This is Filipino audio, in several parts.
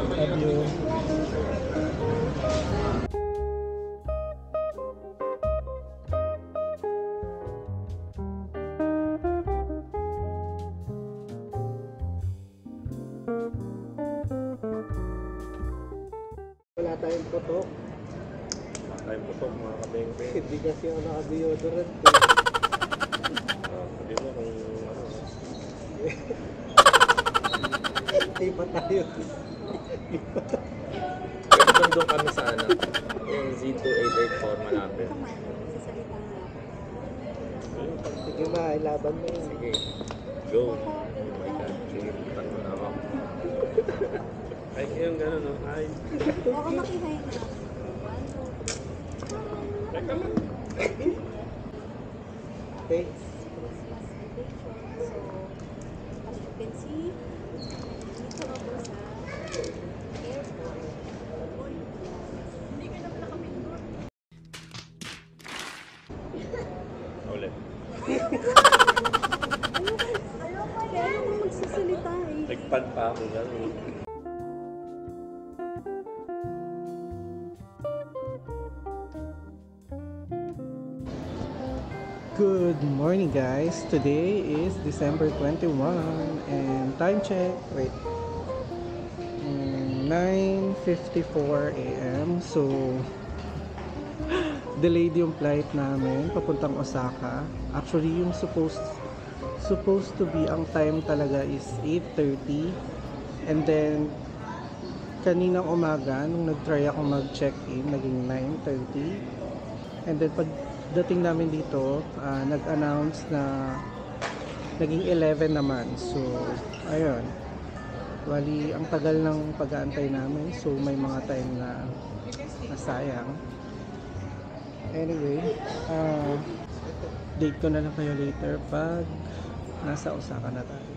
Love you. Wala tayong putok. Wala tayong putok mga kabengbe. Hindi kasi ako naka-deodorant. Hindi mo kung ano. Hindi pa tayo. Pwede bang doon kami sa ano? Yung Z2884 malapit. Sige ba, ilaban mo yun. Sige. Go. Oh my God. Sige, puntan mo na ako. Ay, yung gano'n, no? Ay. Baka makihay na. Teka lang. Thanks. Christmas vacation. So, as you can see, dito ako sa airport. Hindi ka naman nakapindot. Ulit. Kaya mo magsasalita eh. Nagpad pa ako gano'n. Good morning guys. Today is December 21 and time check. Wait. 9:54 AM. So delayed yung flight namin papuntang Osaka. Actually yung supposed to be ang time talaga is 8:30 and then kaninang umaga nung nag-try ako mag-check-in naging 9:30 and then pagdating namin dito nag-announce na naging 11 naman. So ayun, bali ang tagal ng pag-aantay namin, so may mga time na nasayang. Anyway, date ko na lang kayo later pag nasa Osaka na tayo.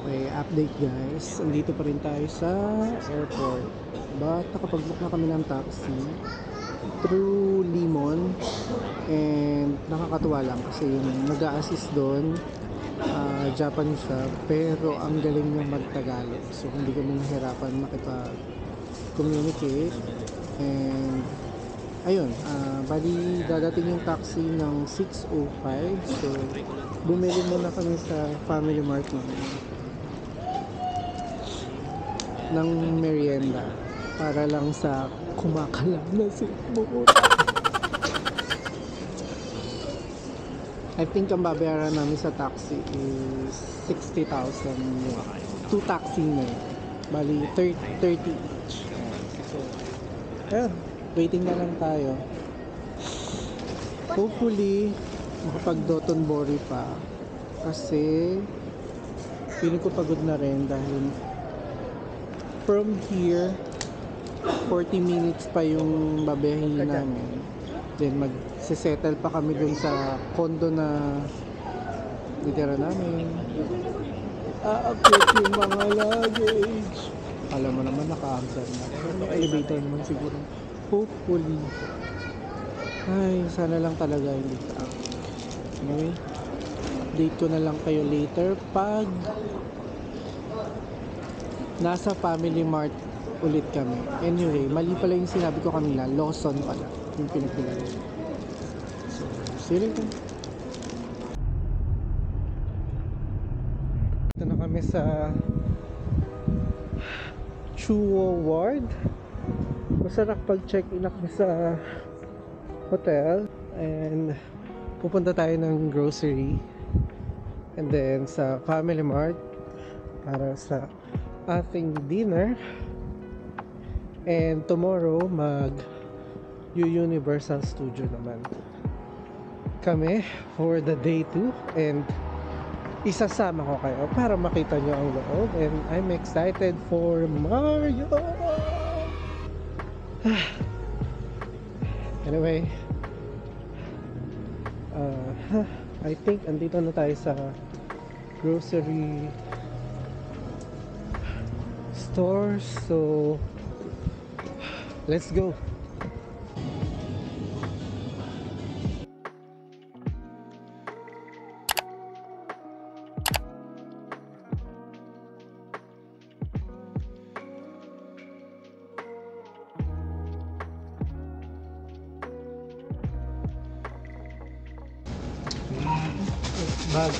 Okay, update guys. Andito pa rin tayo sa airport. But nakapag-book na kami ng taxi through Limon. And nakakatuwa lang kasi yung nag-a-assist doon Japanese siya, pero ang galing niya mag-Tagalog. So hindi kami nahirapan makipag-communicate. And ayun, bali dadating yung taxi ng 6:05. So bumili muna kami sa Family Mart ng merienda para lang sa kumakalam na si Bukod. I think ang babayaran namin sa taxi is 60,000 yuan. 2 taxi na yun. Bali 30 each. So ayun, waiting na lang tayo. Hopefully makapag Dotonbori pa kasi feeling ko pagod na rin dahil from here 40 minutes pa yung babiyahin namin, then magsisettle pa kami dun sa condo na nitira namin, aakyat yung mga luggage. Alam mo naman naka-absent na, pero may elevator naman siguro, hopefully. Ay, sana lang talaga hindi ka. Anyway, date ko na lang kayo later pag nasa Family Mart ulit kami. Anyway, mali pala yung sinabi ko kanina, Lawson pala yung pinagpilala. So, see you later. Ito na kami sa Chuo Ward. Basta nakapag-check-in na kami sa hotel and pupunta tayo ng grocery and then sa Family Mart para sa ating dinner. And tomorrow, Universal Studio naman kami for the day 2. And isasama ko kayo para makita nyo ang loob. And I'm excited for Mario! Anyway, I think andito na tayo sa grocery store. So, let's go! Bag.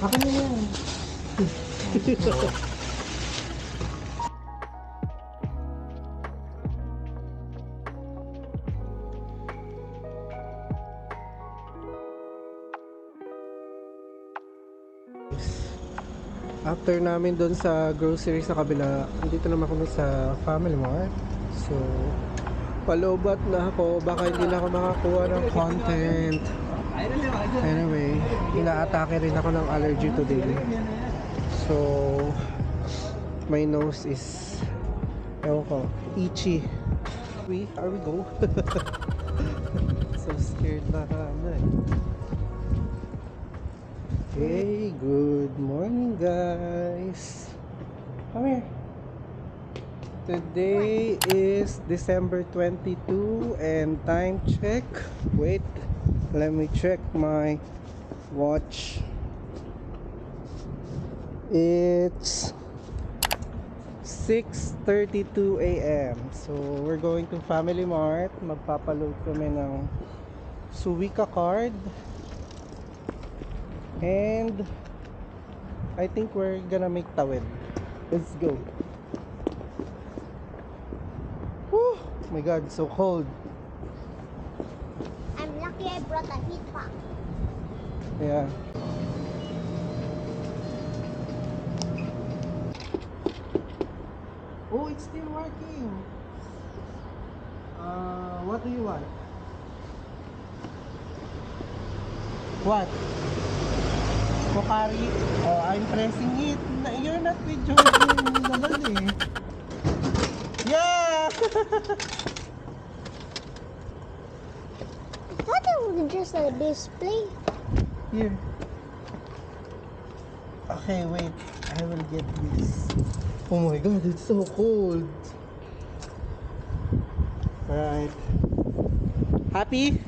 Akin na yan. After namin doon sa grocery sa kabila, dito naman kami sa Family Mart. So, palobat na ako, baka hindi na ako makakuha ng content. Anyway, inaatake rin ako ng allergy today. So, my nose is, ewan ko, itchy. Are we go? So scared na Okay, good morning guys. Come here. Today is December 22 and time check. Wait, let me check my watch. It's 6:32 a.m. So we're going to Family Mart. Magpapaload kami ng Suica card. And I think we're gonna make tawid. Let's go. Whew! Oh my god, it's so cold. I'm lucky I brought a heat pack. Yeah. Oh, it's still working. What do you want? What? Pokari? Oh, I'm pressing it. You're not with Jordan naman eh. Yeah! I thought it was just a display. Here. Okay, wait. I will get this. Oh my god, it's so cold. Alright. Happy?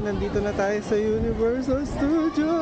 Nandito na tayo sa Universal Studio.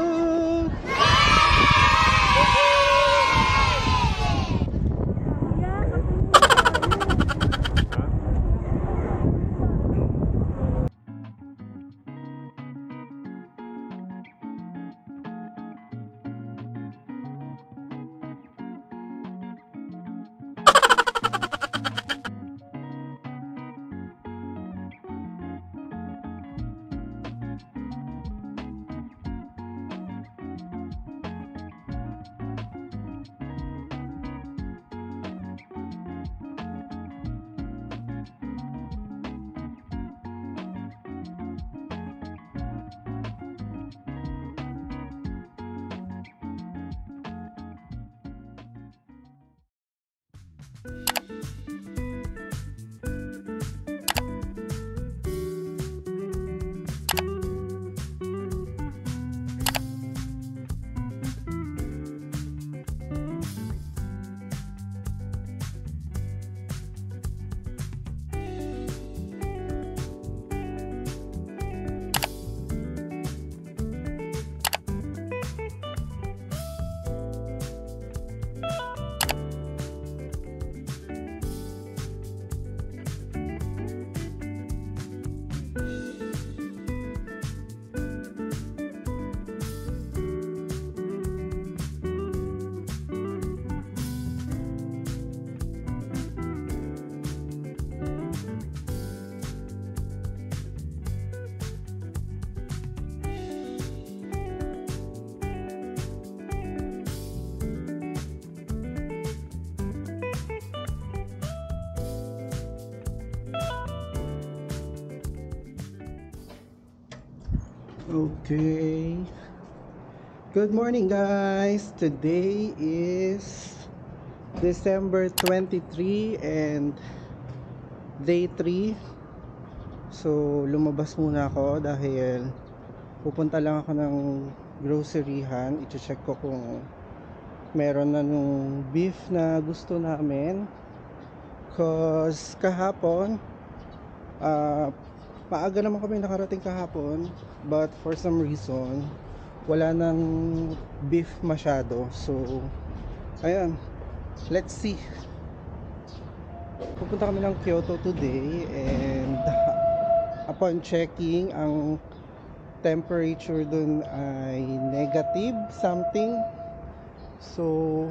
Okay. Good morning, guys. Today is December 23 and day 3. So, lumabas muna ako dahil pupunta lang ako ng groceryhan. I-check ko kung meron na nung beef na gusto namin. Cause kahapon, maaga naman kami nakarating kahapon, but for some reason wala nang beef masyado. So ayan, let's see. Pupunta kami ng Kyoto today, and upon checking, ang temperature dun ay negative something. So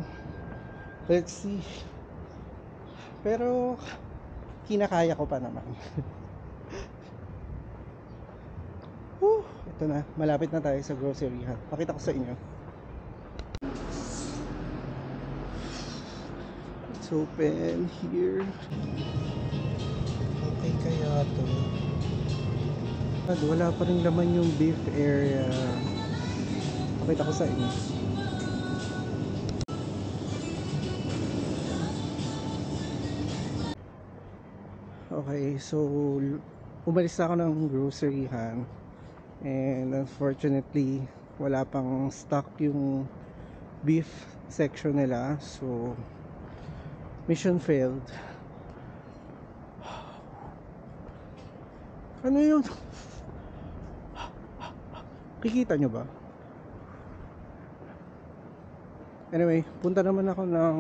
let's see, pero kinakaya ko pa naman. Ito na, malapit na tayo sa groceryhan. Pakita ko sa inyo. It's open here. Okay kaya to. Wala pa rin laman yung beef area. Pakita ko sa inyo. Okay, so umalis na ako ng groceryhan, and unfortunately wala pang stock yung beef section nila. So mission failed. Ano yun? Kikita nyo ba? Anyway, punta naman ako ng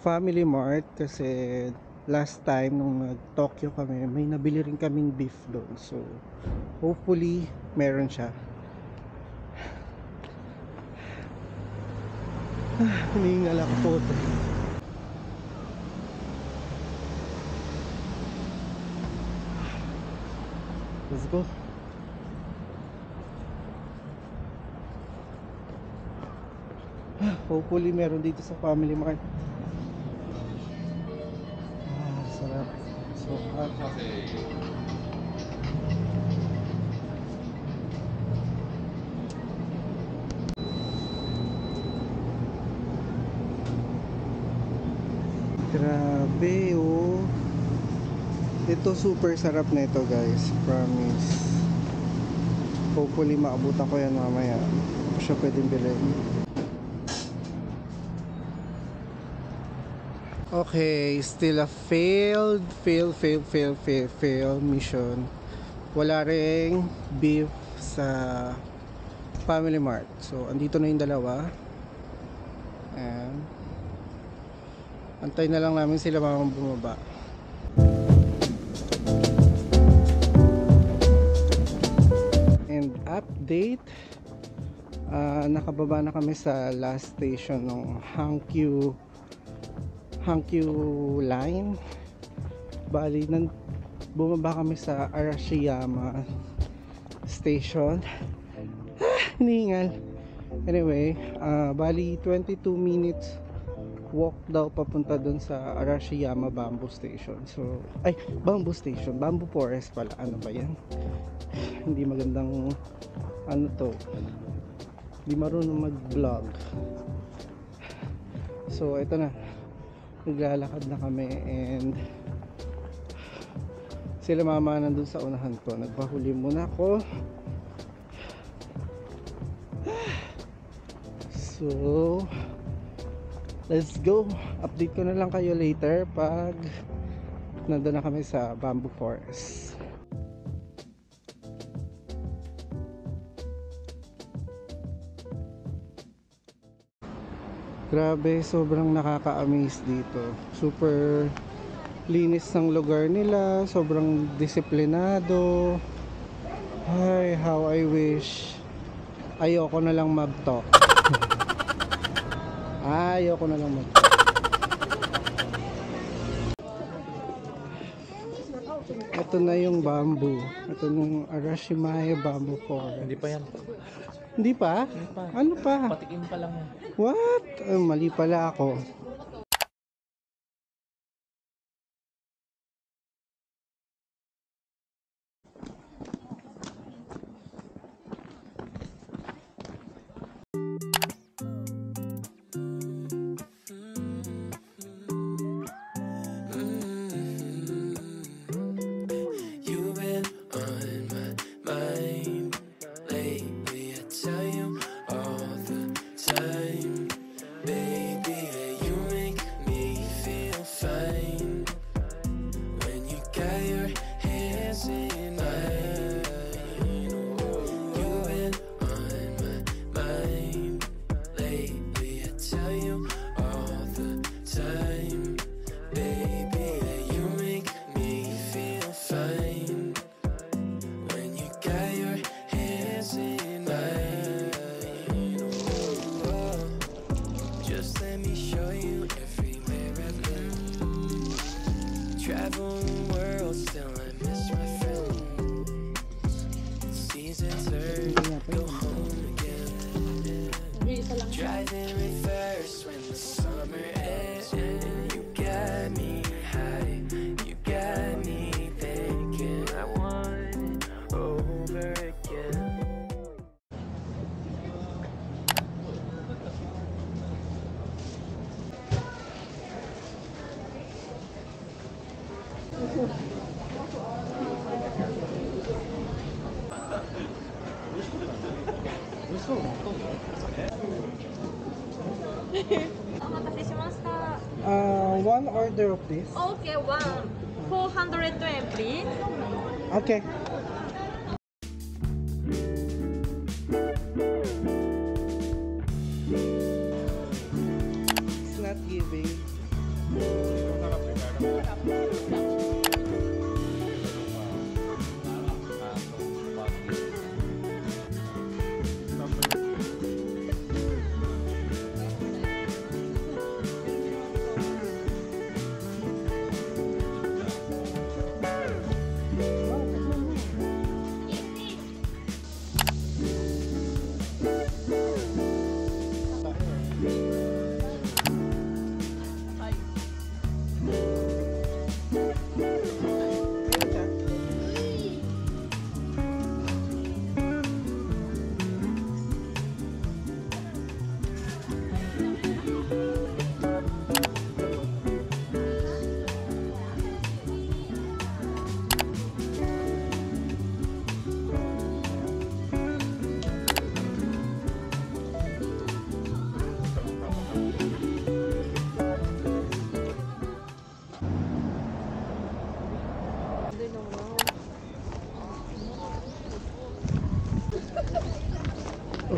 Family Mart kasi last time nung nag-Tokyo kami, may nabili rin kaming beef doon. So hopefully meron siya. Hiningal ako po. Let's go. Hopefully meron dito sa Family Mart. Sarap. So hot. Grabe oh. Ito super sarap na ito, guys. Promise. Hopefully maabutan ko yan mamaya. Hindi ko siya pwedeng bilhin. Okay, still a failed mission. Wala ring beef sa Family Mart. So, andito na yung dalawa. Ayan. Antay na lang namin sila mga bumaba. And update, nakababa na kami sa last station ng Hankyu line. Bali, bumaba kami sa Arashiyama station. Hiningal. Anyway, bali 22 minutes walk daw papunta dun sa Arashiyama Bamboo Station. So, Bamboo Forest pala. Ano ba yan? Hindi magandang to. Hindi marunong mag-vlog. So, ito na. Naglalakad na kami, and sila mama nandun sa unahan ko. Nagpahuli muna ako. So let's go. Update ko na lang kayo later pag nandun na kami sa Bamboo Forest. Grabe, sobrang nakaka-amaze dito. Super linis ng lugar nila, sobrang disiplinado. Ay, how I wish ayoko na lang mag-talk. Ayoko na lang mag-talk. Ito na yung bamboo. Ito yung Arashiyama Bamboo Forest. Hindi pa yan. Hindi pa? Hindi pa. Ano pa? Patikim pa lang yan. What? Mali pala ako. Travel the world, still I miss my friends. Seasons turn, go home again. Driving reverse when the summer ends. You got me high, you got me thinking I want it over again. One order of this. Okay, 420, please. Okay. It's not giving.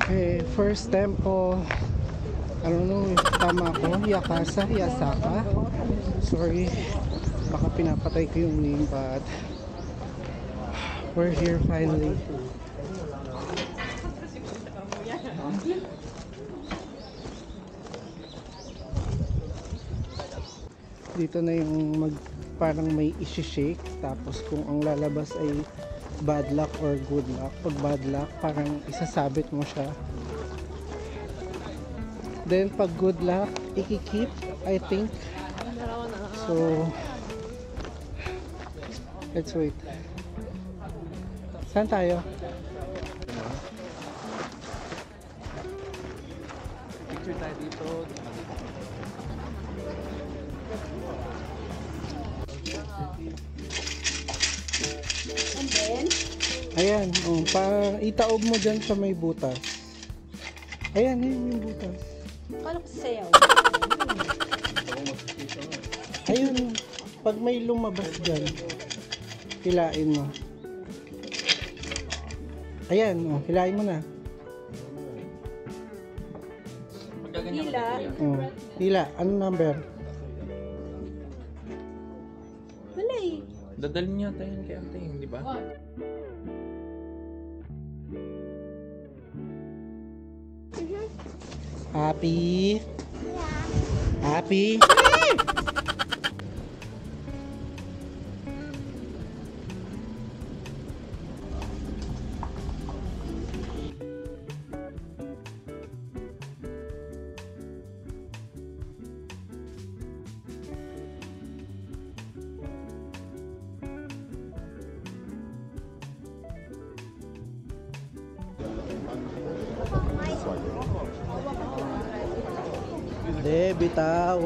Okay, first temple. I don't know if tama ako. Yasaka. Sorry. Baka pinapatay ko yung name, but we're here finally. Dito na yung parang may isi-shake, tapos kung ang lalabas ay bad luck or good luck. Pag bad luck, parang isasabit mo siya. Then pag good luck, ikikip, I think. So let's wait. Saan tayo? Picture tayo dito. Ayan, oh, parang itaob mo dyan sa may butas. Ayan, yung butas. Kala ko sayaw. Ayun, pag may lumabas dyan, hilain mo. Ayan, oh, hilain mo na. Hila. Oh, hila, ano number? Wala eh. Dadalhin niya tayo kay ate, di ba? Happy? Happy? Hindi, bitaw.